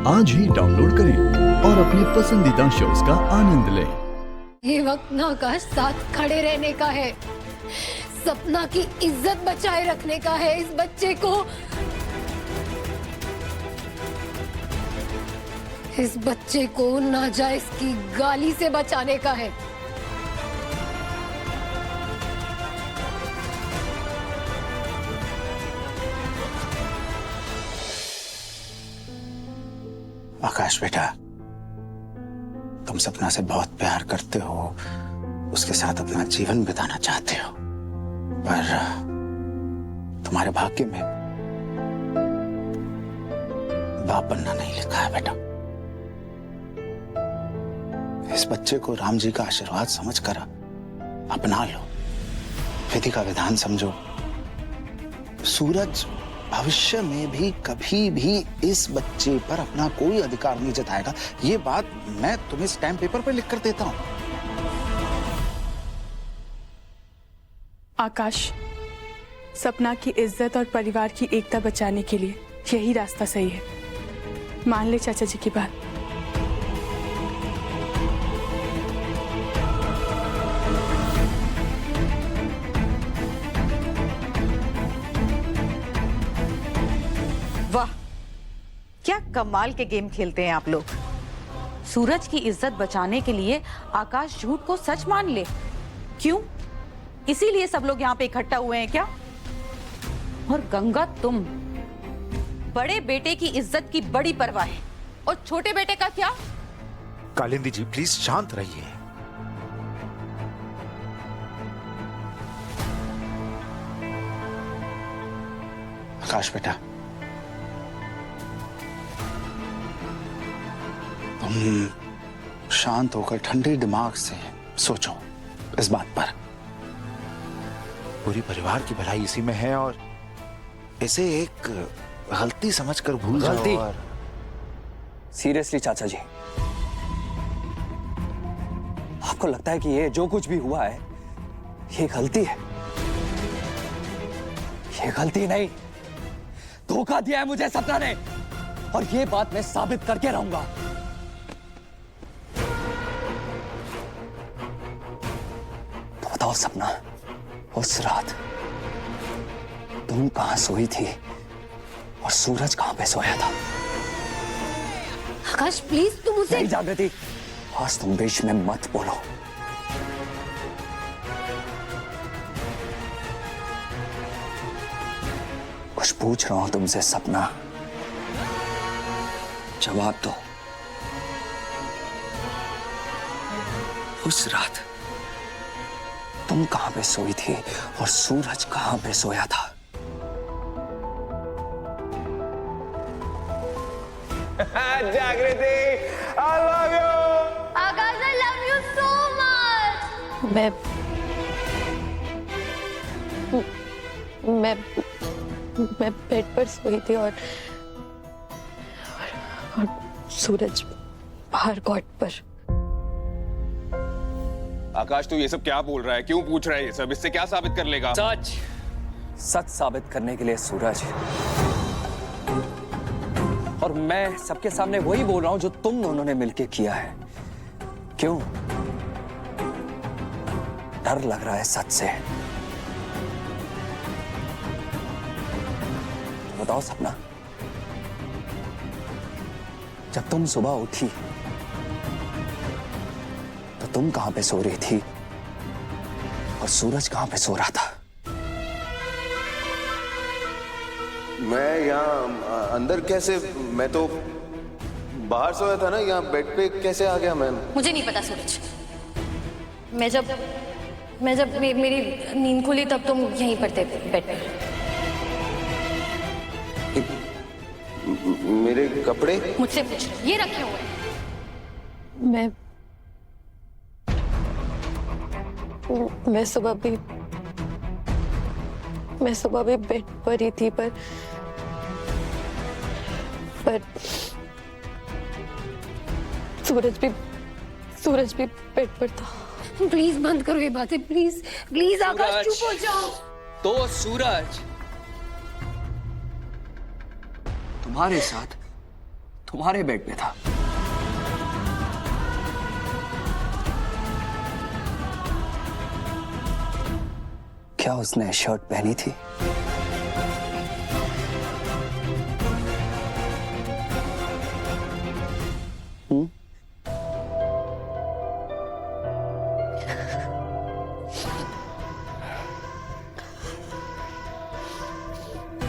आज ही डाउनलोड करें और अपने पसंदीदा शोज का आनंद लें। ये वक्त ना का साथ खड़े रहने का है, सपना की इज्जत बचाए रखने का है। इस बच्चे को नाजायज की गाली से बचाने का है। आकाश बेटा, तुम सपना से बहुत प्यार करते हो, उसके साथ अपना जीवन बिताना चाहते हो, पर तुम्हारे भाग्य में बाप बनना नहीं लिखा है बेटा। इस बच्चे को राम जी का आशीर्वाद समझकर अपना लो, विधि का विधान समझो। सूरज भविष्य में भी कभी भी इस बच्चे पर अपना कोई अधिकार नहीं जताएगा। ये बात मैं तुम्हें स्टैम्प पेपर पर लिख कर देता हूं। आकाश, सपना की इज्जत और परिवार की एकता बचाने के लिए यही रास्ता सही है। मान ले चाचा जी की बात। वाह, क्या कमाल के गेम खेलते हैं आप लोग। सूरज की इज्जत बचाने के लिए आकाश झूठ को सच मान ले। क्यों? इसीलिए सब लोग यहाँ पे इकट्ठा हुए हैं क्या? और गंगा, तुम बड़े बेटे की इज्जत की बड़ी परवाह है, और छोटे बेटे का क्या? कालिंदी जी प्लीज शांत रहिए। आकाश बेटा, तुम शांत होकर ठंडे दिमाग से सोचो इस बात पर। पूरी परिवार की भलाई इसी में है, और इसे एक गलती समझकर भूल जाओ। गलती? और सीरियसली चाचा जी, आपको लगता है कि ये जो कुछ भी हुआ है ये गलती है? ये गलती नहीं, धोखा दिया है मुझे सपना ने, और ये बात मैं साबित करके रहूंगा। तो बताओ सपना, उस रात तुम कहां सोई थी और सूरज कहां पे सोया था? आकाश प्लीज तुम उसे। नहीं जागृति, आज तुम बीच में मत बोलो। कुछ पूछ रहा हूं तुमसे सपना, जवाब दो। उस रात तुम कहां पे सोई थी और सूरज कहां पे सोया था? जागृति, I love you. Akash I love you so much. मैं बेड पर सोई थी और सूरज बाहर कॉट पर। आकाश, तू ये सब क्या बोल रहा है? क्यों पूछ रहा है ये सब? इससे क्या साबित कर लेगा? सच सच साबित करने के लिए सूरज, और मैं सबके सामने वही बोल रहा हूं जो तुम दोनों ने मिलकर किया है। क्यों? डर लग रहा है सच से? बताओ सपना, जब तुम सुबह उठी तो तुम कहां पे सो रही थी और सूरज कहां पे सो रहा था? मैं यहाँ अंदर कैसे? मैं तो बाहर सोया था ना, यहाँ बेड पे कैसे आ गया मैं? मुझे नहीं पता सूरज। मैं जब मेरी नींद खुली तब तुम यहीं पर थे बेड पे। मेरे कपड़े मुझसे पूछ, ये रखे हुए हैं। मैं सुबह भी बेड पर ही थी, पर सूरज भी बेड पर था। प्लीज बंद करो ये बातें, प्लीज प्लीज आकाश चुप हो जाओ। तो सूरज तुम्हारे साथ तुम्हारे बेड पे था। क्या उसने शर्ट पहनी थी?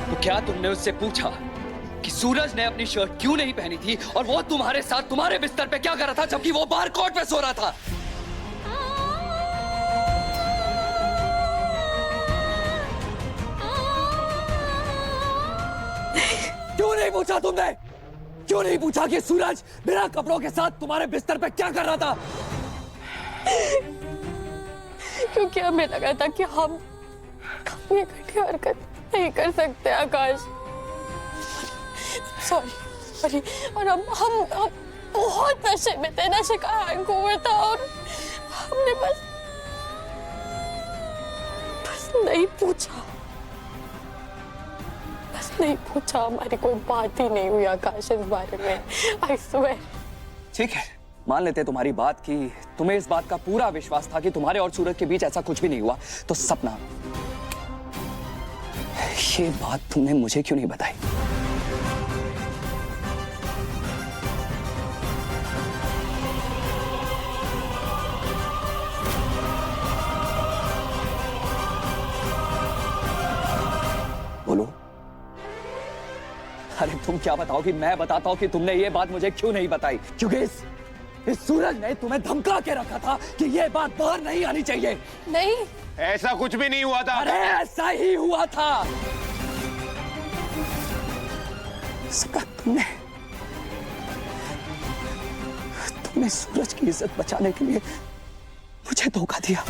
तो क्या तुमने उससे पूछा कि सूरज ने अपनी शर्ट क्यों नहीं पहनी थी और वो तुम्हारे साथ तुम्हारे बिस्तर पे क्या कर रहा था जबकि वो बाहर कोर्ट पे सो रहा था? क्यों नहीं पूछा तुमने? क्यों नहीं पूछा कि सूरज बिना कपड़ों के साथ तुम्हारे बिस्तर पे क्या कर रहा था? क्योंकि हमें लगा था कि हम ये घटिया हरकत नहीं कर सकते आकाश। सॉरी। और हम बहुत नशे में थे, नशे का हैंगओवर था और हमने बस नहीं पूछा। हमारी कोई बात ही नहीं हुई आकाश इस बारे में। I swear. ठीक है, मान लेते तुम्हारी बात कि तुम्हें इस बात का पूरा विश्वास था कि तुम्हारे और सूरज के बीच ऐसा कुछ भी नहीं हुआ। तो सपना, ये बात तुमने मुझे क्यों नहीं बताई? बोलो। अरे तुम क्या बताओगी? मैं बताता हूं कि तुमने ये बात मुझे क्यों नहीं बताई। क्योंकि इस सूरज ने तुम्हें धमका के रखा था कि ये बात बाहर नहीं आनी चाहिए। नहीं, ऐसा कुछ भी नहीं हुआ था। अरे ऐसा ही हुआ था। सपना, तुमने सूरज की इज्जत बचाने के लिए मुझे धोखा दिया।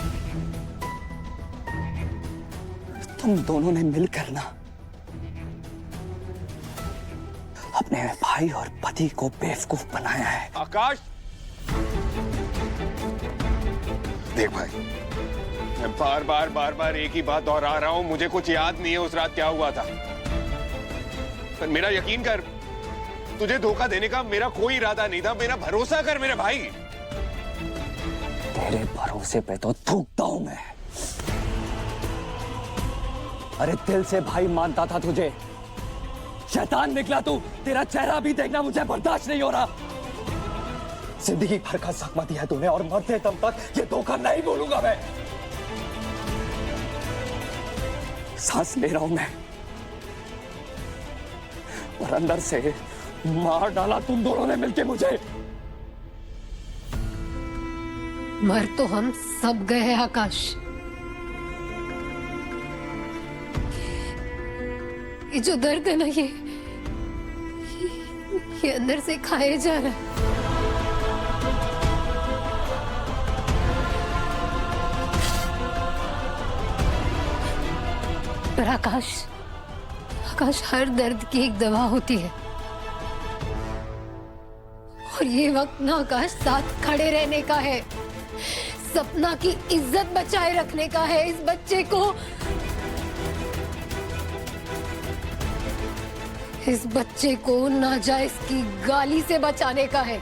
तुम दोनों ने मिलकर ना अपने भाई और पति को बेवकूफ बनाया है। आकाश, देख भाई, मैं बार बार एक ही बात दोहरा रहा हूं। मुझे कुछ याद नहीं है उस रात क्या हुआ था, पर मेरा यकीन कर, तुझे धोखा देने का मेरा कोई इरादा नहीं था। मेरा भरोसा कर मेरे भाई। तेरे भरोसे पे तो थूकता हूं मैं। अरे दिल से भाई मानता था तुझे। शैतान निकला तू। तेरा चेहरा भी देखना मुझे बर्दाश्त नहीं हो रहा। जिंदगी भर का जख्म दिया तूने और मरते दम तक ये धोखा नहीं बोलूंगा मैं। सांस ले रहा हूं मैं और अंदर से मार डाला तुम दोनों ने मिलके मुझे। मर तो हम सब गए हैं आकाश। ये जो दर्द है ना, ये अंदर से खाए जा रहा है। पर आकाश, हर दर्द की एक दवा होती है। और ये वक्त ना आकाश साथ खड़े रहने का है, सपना की इज्जत बचाए रखने का है, इस बच्चे को, नाजायज की गाली से बचाने का है।